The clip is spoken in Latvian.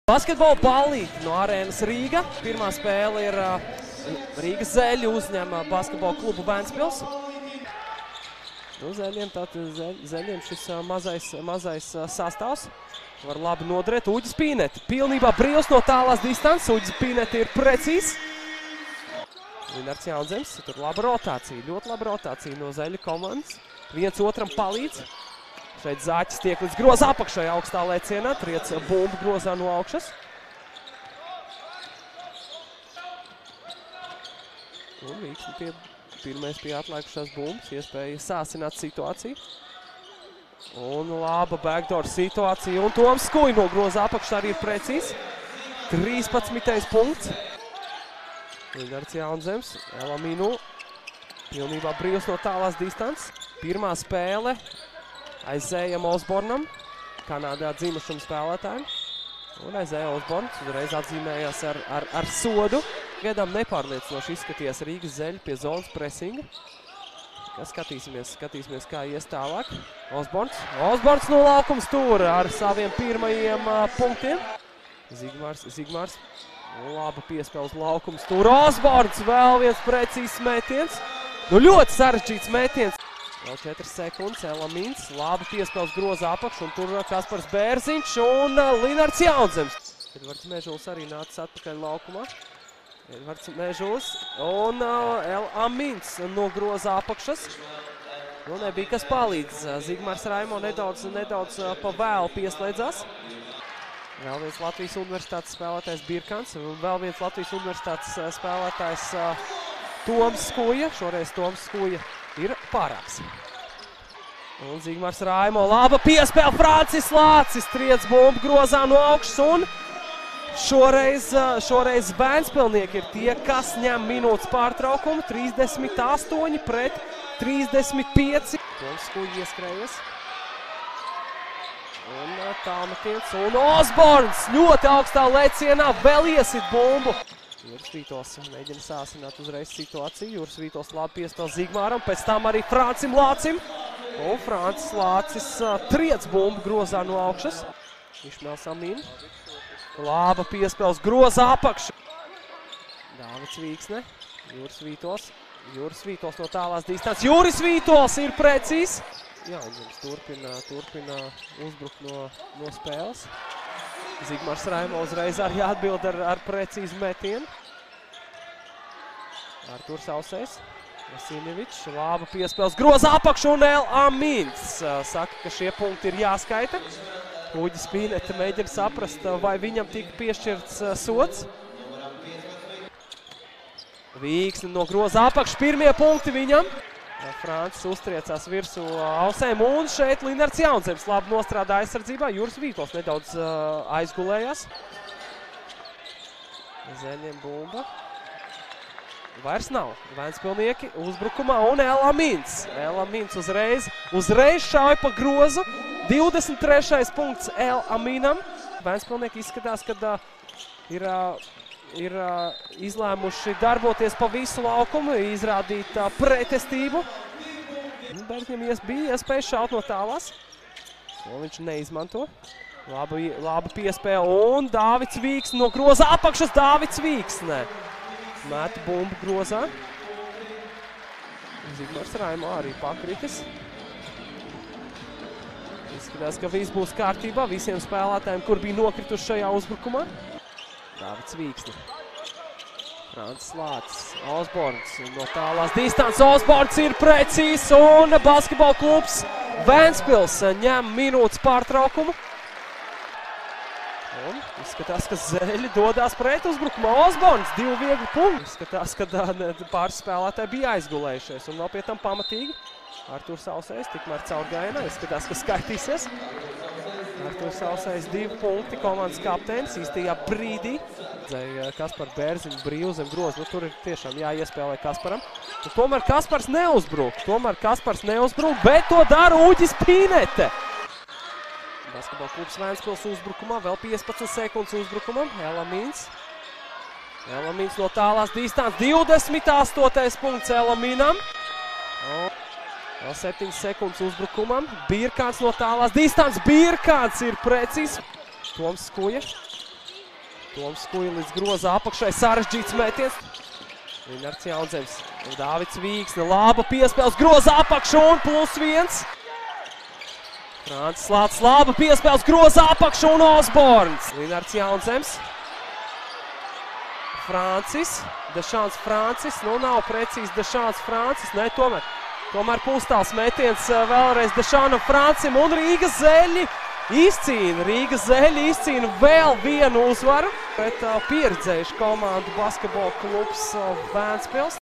Basketbola ballīti no Arēnas Rīga. Pirmā spēle ir Rīgas Zeļi uzņem basketbola klubu Ventspils. Nu, Zeļiem šis mazais sastāvs var labi noderēt. Uģis Pīneti pilnībā brīvs no tālās distances. Uģis Pīneti ir precīzs. Linards Jaunzems, tur laba rotācija, ļoti laba rotācija no Zeļu komandas. Viens otram palīdz. Šeit Zāķis tiek līdz groza apakšai augstā lēcienā. Triec bumbu grozā no augšas. Un Vīksni pirmais pie atlēkušās bumbas. Iespēja sāsināt situāciju. Un laba backdoor situācija. Un Toms Skuj no groza apakšā arī ir precīzs. 13. punkts. Linards Jaunzems, Elaminu. Pilnībā brīvs no tālās distances. Pirmā spēle Aizējam Osbornam, Kanādā dzimušam spēlētājiem. Un Aizēja Osborns uzreiz atzīmējās ar sodu. Gaidām nepārliecinoši izskaties Rīgas Zeļi pie zonas presinga. Skatīsimies kā ies tālāk. Osborns no laukuma stūra ar saviem pirmajiem punktiem. Zigmārs. Laba piespēle uz laukuma stūra. Osborns vēl viens precīzs metiens. Nu ļoti sarežģīts metiens. Vēl 4 sekundes, Elamins, labi piespēles grozā apakš, un tur Kaspars Bērziņš un Linards Jaunzems. Edvards Mežuls arī nācis atpakaļ laukumā. Edvards Mežuls un Elamins no grozā apakšas. Nu, nebija kas palīdz. Zigmārs Raimo nedaudz pa vēlu pieslēdzās. Vēl viens Latvijas universitātes spēlētājs Birkans un vēl viens Latvijas universitātes spēlētājs Toms Skuja. Šoreiz Toms Skuja ir pārāks. Un Zigmārs Raimo, laba piespēle, Francis Lācis triec bumbu grozā no augšas un šoreiz Ventspilnieki ir tie, kas ņem minūtes pārtraukumu. 38 pret 35. Toms Skuja ieskrējies. Un tāmetiens un Osborns ļoti augstā lēcienā vēl iesit bumbu. Juris Vītols mēģina sāsināt uzreiz situāciju. Juris Vītols labi piespēl Zigmāram, pēc tam arī Francim Lācim. Un Francis Lācis triec bumbu grozā no augšas. Išmēls Amin. Laba piespēles grozā apakša. Dāvids Vīksne. Juris Vītols no tālās distances. Juris Vītols ir precīzs. Jaunzems turpina uzbrukt no spēles. Zigmārs Raimo uzreiz arī atbild ar precīzu metienu. Arturs Ausējs, Vasiljevičs, laba piespēles grozā apakšu un Elamins. Saka, ka šie punkti ir jāskaita. Uģis Pīneti mēģina saprast, vai viņam tika piešķirts sods. Vīksni no grozā apakšu, pirmie punkti viņam. Francis uztriecās virsū Ausēm un šeit Linards Jaunzems labi nostrādā aizsardzībā. Juris Vītols nedaudz aizgulējās. Zeļiem bumba. Vairs nav. Ventspilnieki uzbrukumā un Elamins. Elamins uzreiz šauj pa grozu. 23. punkts Elaminam. Ventspilnieki izskatās, kad ir izlēmuši darboties pa visu laukumu, izrādīt pretestību. Bērņiem bija iespēja šaut no tālās. To viņš neizmanto. Laba piespēle un Dāvids Vīksne no groza apakšas. Dāvids Vīksne meta bumbu grozā. Zigmārs Raimo arī pakritis. Izskatās, ka viss būs kārtībā visiem spēlētājiem, kur bija nokrituši šajā uzbrukumā. Dāvids Vīksne. Francis Lācis. Osborns no tālās distances. Osborns ir precīzs un basketbola klubs Ventspils ņem minūtes pārtraukumu. Un izskatās, ka Zeļi dodās pret uzbrukumā. Osborns 2 viegli punkti. Izskatās, ka pāris spēlētāji bija aizgulējušies un vēl pie tam pamatīgi. Arturs Ausējs tikmēr caur gaienā. Izskatās, ka skaitīsies. Arturs Ausējs 2 punkti, komandas kapteinis īstajā brīdī. Kaspar Bērziņu brīvu zem grozu. Nu, tur ir tiešām jāiespēlē Kasparam. Nu, tomēr Kaspars neuzbruk. Bet to dara Uģis Pīnete. Basketbola klubs Ventspils uzbrukumā. Vēl 15 sekundes uzbrukumam. Elamins no tālās distances. 28. punkts Elaminam. Vēl 7 sekundes uzbrukumam. Birkāns no tālās distances. Birkāns ir precīzs. Toms Skuja. Toms Kuilis grozā apakšai, sarežģīts metiens. Linards Jaunzems, Dāvids Vīksne, laba piespēles, grozā apakšu un +1. Francis Lācis, laba piespēles, grozā apakšu un Osborns. Linards Jaunzems. Francis, Dešāns Francis, nu nav precīzi Dešāns Francis, ne, tomēr pustāls metiens vēlreiz Dešānam Francim un Rīgas Zeļi izcīna vēl vienu uzvaru pret pieredzējušu komandu basketbola klubs Vēnspils.